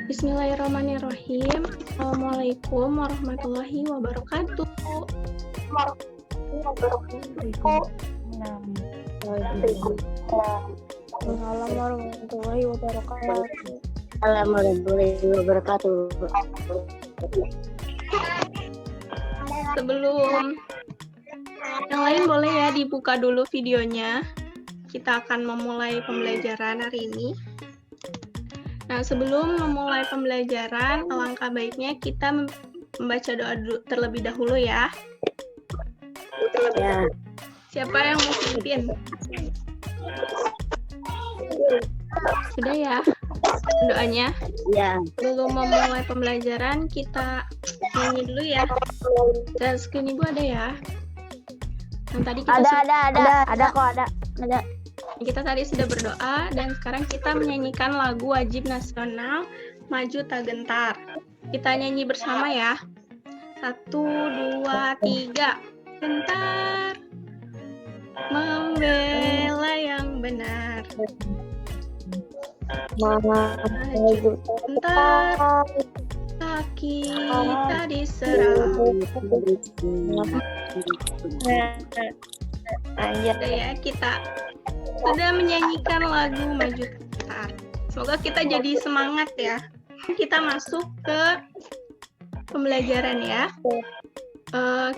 Bismillahirrahmanirrahim. Assalamualaikum warahmatullahi wabarakatuh. Waalaikumsalam warahmatullahi wabarakatuh. Sebelum yang lain boleh ya dibuka dulu videonya. Kita akan memulai pembelajaran hari ini. Nah, sebelum memulai pembelajaran, alangkah baiknya kita membaca doa terlebih dahulu ya. Ya. Siapa yang mau pimpin? Sudah ya doanya? Ya. Sebelum memulai pembelajaran, kita nyanyi dulu ya. Dan screen ibu ada ya? Yang tadi kita Ada. Kita tadi sudah berdoa dan sekarang kita menyanyikan lagu wajib nasional Maju Tak Gentar. Kita nyanyi bersama ya. 1, 2, 3. Gentar membela yang benar. Maju gentar kita diserang. Sudah ya, kita sudah menyanyikan lagu Maju Gentar. Semoga kita jadi semangat ya. Kita masuk ke pembelajaran ya.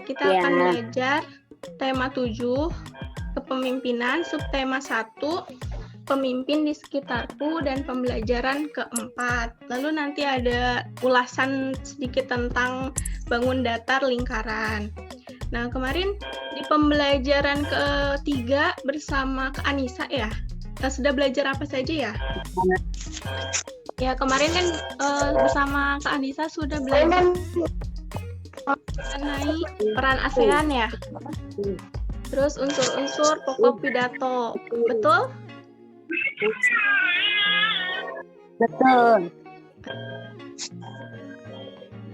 Kita akan belajar tema 7, kepemimpinan, subtema 1, pemimpin di sekitarku, dan pembelajaran keempat. Lalu nanti ada ulasan sedikit tentang bangun datar lingkaran. Nah, kemarin di pembelajaran ketiga bersama Kak Anissa ya, sudah belajar apa saja ya? Ya, kemarin kan bersama Kak Anissa sudah belajar mengenai peran ASEAN ya. Terus unsur-unsur pokok pidato, betul? Betul.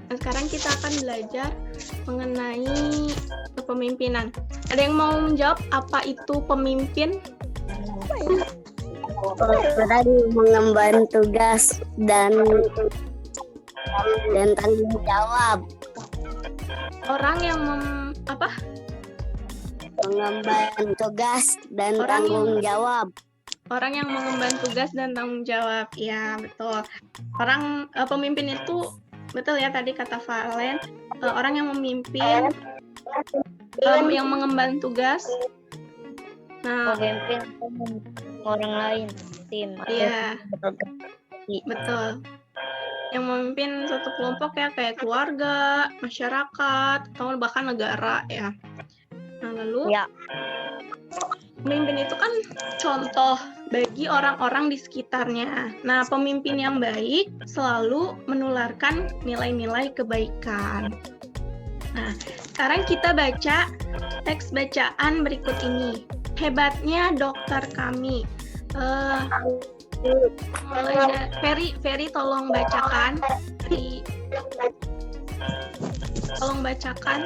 Nah, sekarang kita akan belajar mengenai kepemimpinan. Ada yang mau menjawab apa itu pemimpin? Tadi mengemban tugas dan tanggung jawab. Orang yang Mengemban tugas dan Orang tanggung jawab. Orang yang mengemban tugas dan tanggung jawab. Ya, betul. Orang pemimpin itu betul ya tadi kata Valen, orang yang memimpin, yang mengemban tugas. Nah, Pemimpin orang lain, tim. Iya, betul. Yang memimpin suatu kelompok ya kayak keluarga, masyarakat, atau bahkan negara ya. Nah, lalu pemimpin itu kan contoh bagi orang-orang di sekitarnya. Nah, pemimpin yang baik selalu menularkan nilai-nilai kebaikan. Nah, sekarang kita baca teks bacaan berikut ini. Hebatnya dokter kami. Ferry tolong bacakan. Tolong bacakan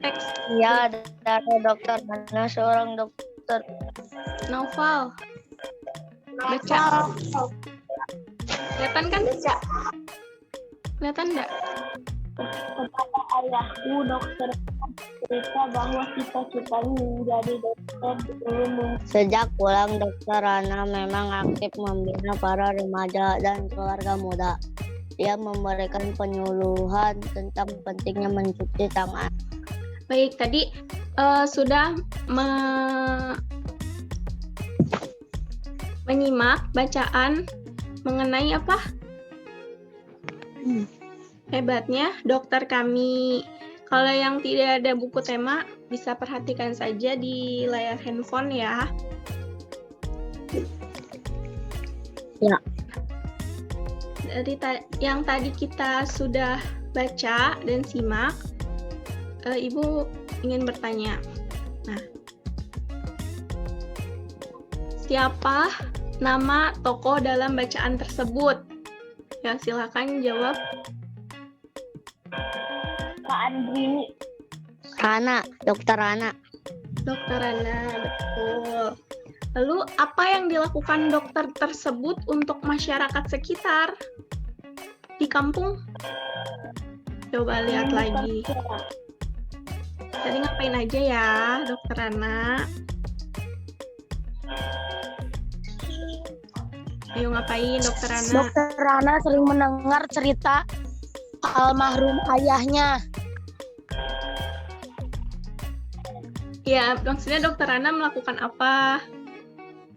teks. Ya, ada dokter. Mana seorang dokter? Novel. Baca. Kelihatan kan? Kelihatan enggak? Kepada ayahku, dokter cerita bahwa cita-citanya menjadi dokter dulu. Sejak pulang, Dokter Rana memang aktif membina para remaja dan keluarga muda. Dia memberikan penyuluhan tentang pentingnya mencuci tangan. Baik, tadi sudah menyimak bacaan mengenai apa? Hebatnya dokter kami. Kalau yang tidak ada buku tema, bisa perhatikan saja di layar handphone ya. Ya. Dari yang tadi kita sudah baca dan simak, Ibu ingin bertanya. Nah, siapa nama tokoh dalam bacaan tersebut? Ya, silakan jawab. Kak Andrini. Rana, Dokter Rana. Dokter Rana, betul. Lalu apa yang dilakukan dokter tersebut untuk masyarakat sekitar di kampung? Coba lihat lagi. Tadi ngapain aja ya, Dokter Rana? Ayo ngapain, Dokter Rana? Dokter Rana sering mendengar cerita almarhum ayahnya. Ya, maksudnya Dokter Rana melakukan apa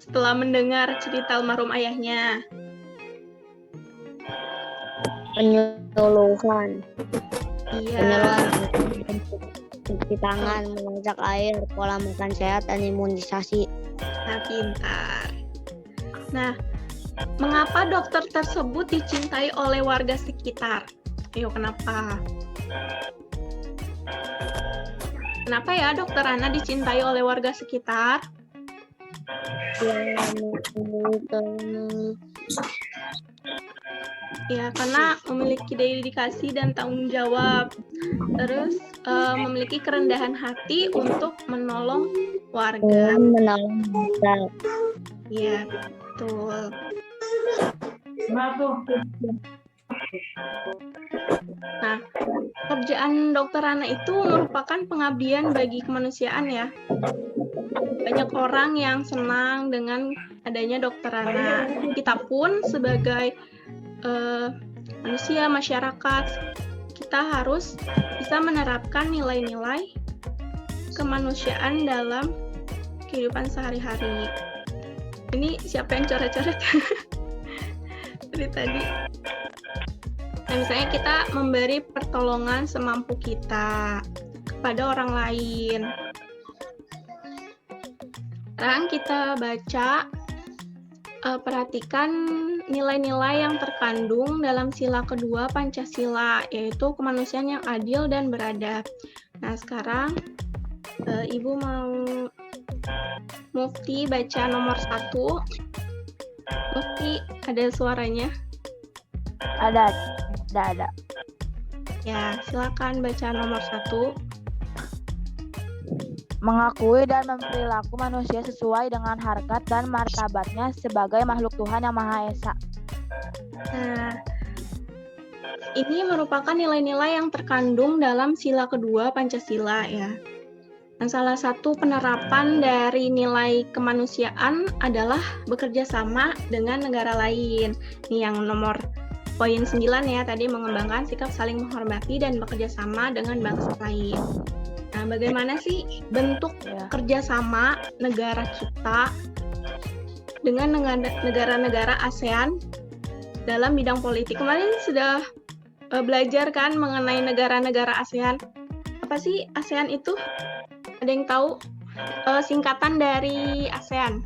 setelah mendengar cerita almarhum ayahnya? Penyuluhan. Iya. Cuci tangan, memasak air, pola makan sehat, dan imunisasi. Nah, pintar. Nah, mengapa dokter tersebut dicintai oleh warga sekitar? Ayo, kenapa? Kenapa ya Dokter Rana dicintai oleh warga sekitar? Ya, karena memiliki dedikasi dan tanggung jawab. Terus memiliki kerendahan hati untuk menolong warga. Menolong warga. Iya, betul. Nah, kerjaan Dokter Rana itu merupakan pengabdian bagi kemanusiaan ya. Banyak orang yang senang dengan adanya Dokter Rana. Kita pun sebagai manusia, masyarakat, kita harus bisa menerapkan nilai-nilai kemanusiaan dalam kehidupan sehari-hari. Ini siapa yang coret-coret? Dari tadi. Nah, misalnya kita memberi pertolongan semampu kita kepada orang lain. Sekarang kita baca, perhatikan nilai-nilai yang terkandung dalam sila kedua Pancasila, yaitu kemanusiaan yang adil dan beradab. Nah, sekarang Ibu mau Mufti baca nomor 1. Mufti, ada suaranya? Ada. Ya, silakan baca nomor 1. Mengakui dan memperilaku manusia sesuai dengan harkat dan martabatnya sebagai makhluk Tuhan yang Maha Esa. Nah, ini merupakan nilai-nilai yang terkandung dalam sila kedua Pancasila ya. Dan salah satu penerapan dari nilai kemanusiaan adalah bekerja sama dengan negara lain. Ini yang nomor poin 9 ya, tadi mengembangkan sikap saling menghormati dan bekerja sama dengan bangsa lain. Nah, bagaimana sih bentuk kerjasama negara kita dengan negara-negara ASEAN dalam bidang politik? Kemarin sudah belajar kan mengenai negara-negara ASEAN. Apa sih ASEAN itu? Ada yang tahu singkatan dari ASEAN?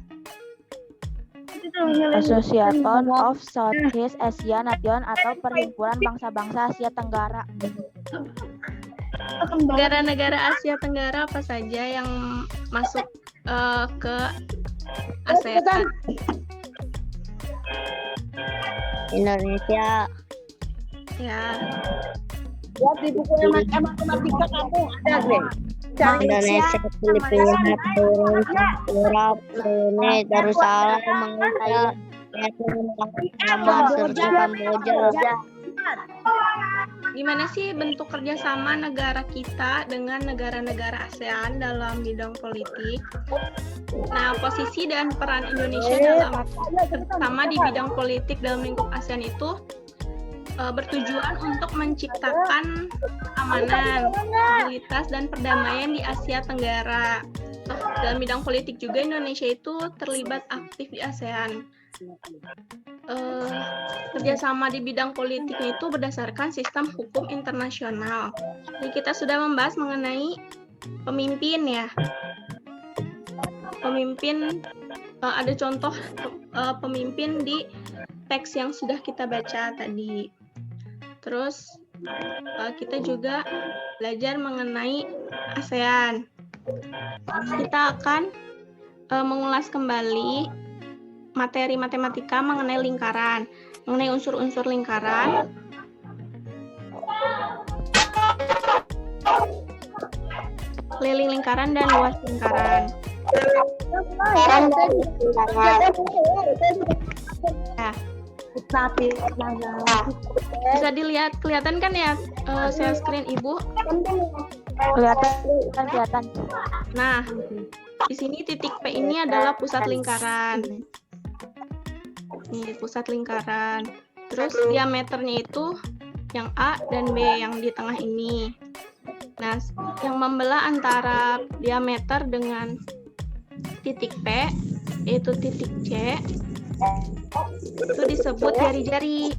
Association of Southeast Asia Nation atau Perhimpunan Bangsa-Bangsa Asia Tenggara. Negara-negara Asia Tenggara apa saja yang masuk ke ASEAN? Indonesia. Ya. Buat di buku matematika kamu ada, Greg. Indonesia, Filipina, Peru, Singapura, Brunei, Darussalam, Malaysia, Vietnam, Myanmar, serta Kamboja. Gimana sih bentuk kerjasama negara kita dengan negara-negara ASEAN dalam bidang politik? Nah, posisi dan peran Indonesia dalam terutama di bidang politik dalam lingkup ASEAN itu bertujuan untuk menciptakan keamanan, stabilitas, dan perdamaian di Asia Tenggara. Dalam bidang politik juga Indonesia itu terlibat aktif di ASEAN. Kerjasama di bidang politiknya itu berdasarkan sistem hukum internasional. Jadi kita sudah membahas mengenai pemimpin ya. Pemimpin, ada contoh pemimpin di teks yang sudah kita baca tadi. Terus kita juga belajar mengenai ASEAN. Kita akan mengulas kembali materi matematika mengenai lingkaran, mengenai unsur-unsur lingkaran. Keliling lingkaran dan luas lingkaran. Bisa dilihat, kelihatan kan ya share screen Ibu? Kelihatan. Nah, di sini titik P ini adalah pusat lingkaran. Ini pusat lingkaran. Terus diameternya itu yang A dan B yang di tengah ini. Nah, yang membelah antara diameter dengan titik P, yaitu titik C, itu disebut jari-jari.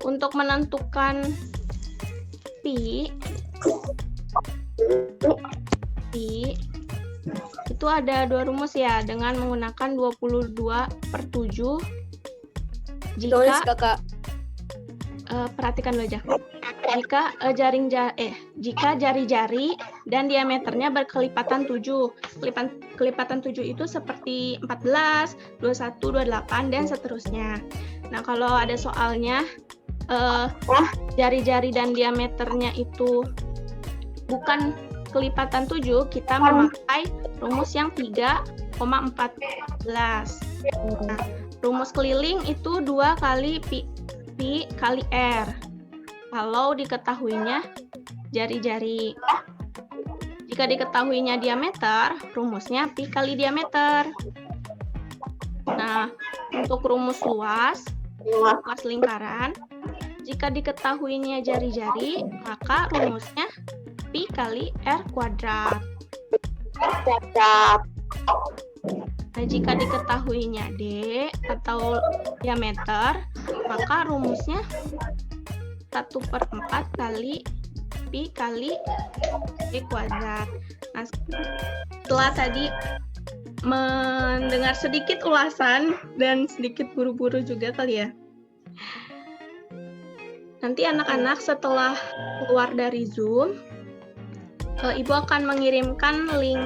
Untuk menentukan pi itu ada 2 rumus ya, dengan menggunakan 22/7 jika perhatikan dulu aja. Jika jari-jari dan diameternya berkelipatan 7. Kelipatan 7 itu seperti 14, 21, 28 dan seterusnya. Nah, kalau ada soalnya jari-jari dan diameternya itu bukan kelipatan 7, kita memakai rumus yang 3,14. Nah, rumus keliling itu 2 kali pi kali R. Kalau diketahuinya jari-jari. Jika diketahuinya diameter, rumusnya pi kali diameter. Nah, untuk rumus luas lingkaran, jika diketahuinya jari-jari, maka rumusnya pi kali R kuadrat. Nah, jika diketahuinya D atau diameter, maka rumusnya 1/4 kali pi kali D kuadrat. Nah, setelah tadi mendengar sedikit ulasan dan sedikit buru-buru juga kali ya. Nanti anak-anak setelah keluar dari Zoom, Ibu akan mengirimkan link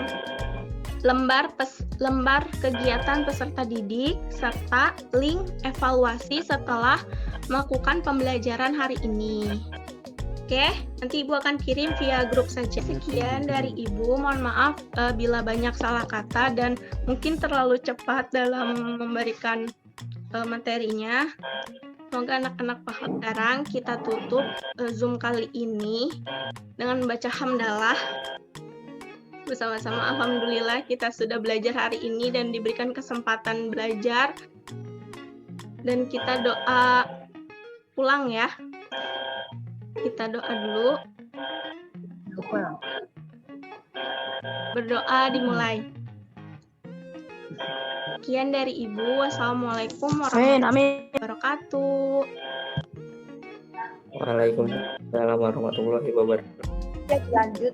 lembar kegiatan peserta didik serta link evaluasi setelah melakukan pembelajaran hari ini. Oke, nanti Ibu akan kirim via grup saja. Sekian dari Ibu, mohon maaf bila banyak salah kata dan mungkin terlalu cepat dalam memberikan materinya. Semoga anak-anak paham. Sekarang kita tutup Zoom kali ini dengan membaca hamdalah. Bersama-sama, alhamdulillah kita sudah belajar hari ini dan diberikan kesempatan belajar. Dan kita doa pulang ya. Kita doa dulu. Berdoa dimulai. Sekian dari Ibu. Wassalamualaikum warahmatullahi wabarakatuh. Waalaikumsalam warahmatullahi wabarakatuh. Lanjut.